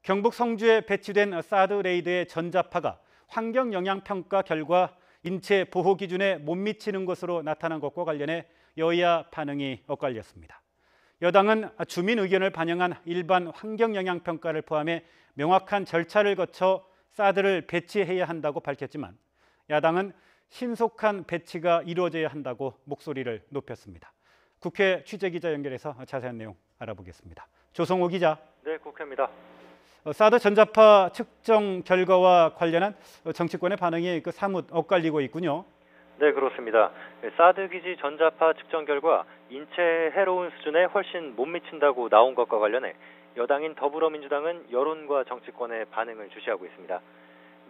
경북 성주에 배치된 사드 레이더의 전자파가 환경영향평가 결과 인체 보호 기준에 못 미치는 것으로 나타난 것과 관련해 여야 반응이 엇갈렸습니다. 여당은 주민 의견을 반영한 일반 환경영향평가를 포함해 명확한 절차를 거쳐 사드를 배치해야 한다고 밝혔지만 야당은 신속한 배치가 이루어져야 한다고 목소리를 높였습니다. 국회 취재기자 연결해서 자세한 내용 알아보겠습니다. 조성호 기자. 네, 국회입니다. 사드 전자파 측정 결과와 관련한 정치권의 반응이 사뭇 엇갈리고 있군요. 네, 그렇습니다. 사드 기지 전자파 측정 결과 인체에 해로운 수준에 훨씬 못 미친다고 나온 것과 관련해 여당인 더불어민주당은 여론과 정치권의 반응을 주시하고 있습니다.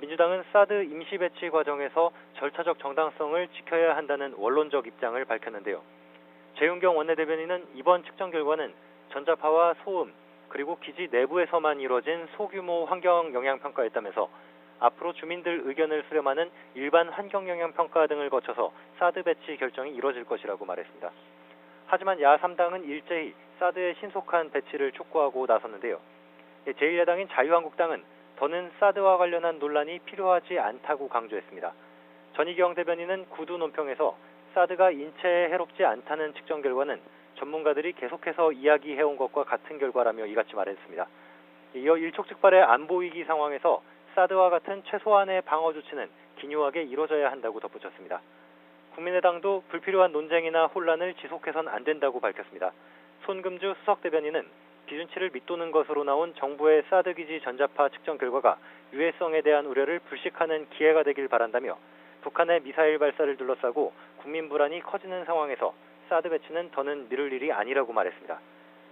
민주당은 사드 임시 배치 과정에서 절차적 정당성을 지켜야 한다는 원론적 입장을 밝혔는데요. 재윤경 원내대변인은 이번 측정 결과는 전자파와 소음, 그리고 기지 내부에서만 이루어진 소규모 환경영향평가였다면서 앞으로 주민들 의견을 수렴하는 일반 환경영향평가 등을 거쳐서 사드 배치 결정이 이뤄질 것이라고 말했습니다. 하지만 야3당은 일제히 사드의 신속한 배치를 촉구하고 나섰는데요. 제1야당인 자유한국당은 더는 사드와 관련한 논란이 필요하지 않다고 강조했습니다. 전희경 대변인은 구두 논평에서 사드가 인체에 해롭지 않다는 측정 결과는 전문가들이 계속해서 이야기해온 것과 같은 결과라며 이같이 말했습니다. 이어 일촉즉발의 안보 위기 상황에서 사드와 같은 최소한의 방어 조치는 기묘하게 이루어져야 한다고 덧붙였습니다. 국민의당도 불필요한 논쟁이나 혼란을 지속해선 안 된다고 밝혔습니다. 손금주 수석대변인은 기준치를 밑도는 것으로 나온 정부의 사드 기지 전자파 측정 결과가 유해성에 대한 우려를 불식하는 기회가 되길 바란다며 북한의 미사일 발사를 둘러싸고 국민 불안이 커지는 상황에서 사드 배치는 더는 미룰 일이 아니라고 말했습니다.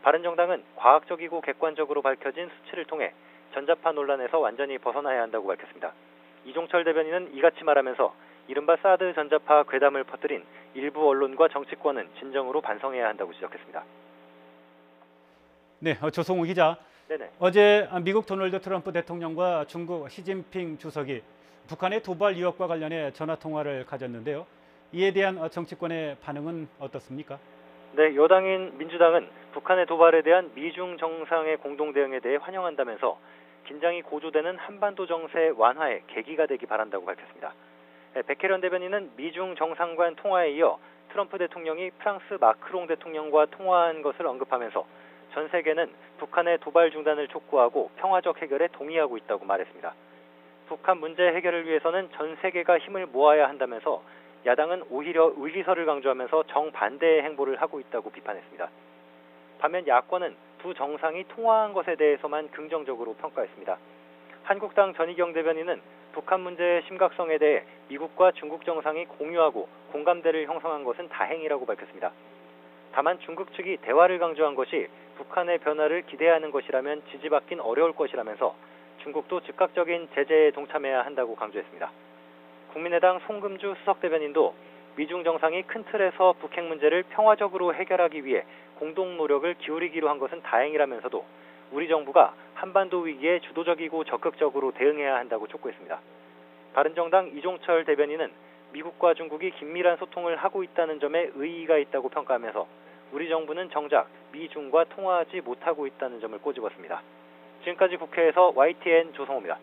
바른정당은 과학적이고 객관적으로 밝혀진 수치를 통해 전자파 논란에서 완전히 벗어나야 한다고 밝혔습니다. 이종철 대변인은 이같이 말하면서 이른바 사드 전자파 괴담을 퍼뜨린 일부 언론과 정치권은 진정으로 반성해야 한다고 지적했습니다. 네, 조성우 기자. 네네. 어제 미국 도널드 트럼프 대통령과 중국 시진핑 주석이 북한의 도발 위협과 관련해 전화 통화를 가졌는데요. 이에 대한 정치권의 반응은 어떻습니까? 네, 여당인 민주당은 북한의 도발에 대한 미중 정상의 공동 대응에 대해 환영한다면서 긴장이 고조되는 한반도 정세 완화의 계기가 되기 바란다고 밝혔습니다. 백혜련 대변인은 미중 정상 간 통화에 이어 트럼프 대통령이 프랑스 마크롱 대통령과 통화한 것을 언급하면서 전 세계는 북한의 도발 중단을 촉구하고 평화적 해결에 동의하고 있다고 말했습니다. 북한 문제 해결을 위해서는 전 세계가 힘을 모아야 한다면서 야당은 오히려 의리서를 강조하면서 정반대의 행보를 하고 있다고 비판했습니다. 반면 야권은 두 정상이 통화한 것에 대해서만 긍정적으로 평가했습니다. 한국당 전희경 대변인은 북한 문제의 심각성에 대해 미국과 중국 정상이 공유하고 공감대를 형성한 것은 다행이라고 밝혔습니다. 다만 중국 측이 대화를 강조한 것이 북한의 변화를 기대하는 것이라면 지지받긴 어려울 것이라면서 중국도 즉각적인 제재에 동참해야 한다고 강조했습니다. 국민의당 송금주 수석대변인도 미중 정상이 큰 틀에서 북핵 문제를 평화적으로 해결하기 위해 공동 노력을 기울이기로 한 것은 다행이라면서도 우리 정부가 한반도 위기에 주도적이고 적극적으로 대응해야 한다고 촉구했습니다. 바른정당 이종철 대변인은 미국과 중국이 긴밀한 소통을 하고 있다는 점에 의의가 있다고 평가하면서 우리 정부는 정작 미중과 통화하지 못하고 있다는 점을 꼬집었습니다. 지금까지 국회에서 YTN 조성호입니다.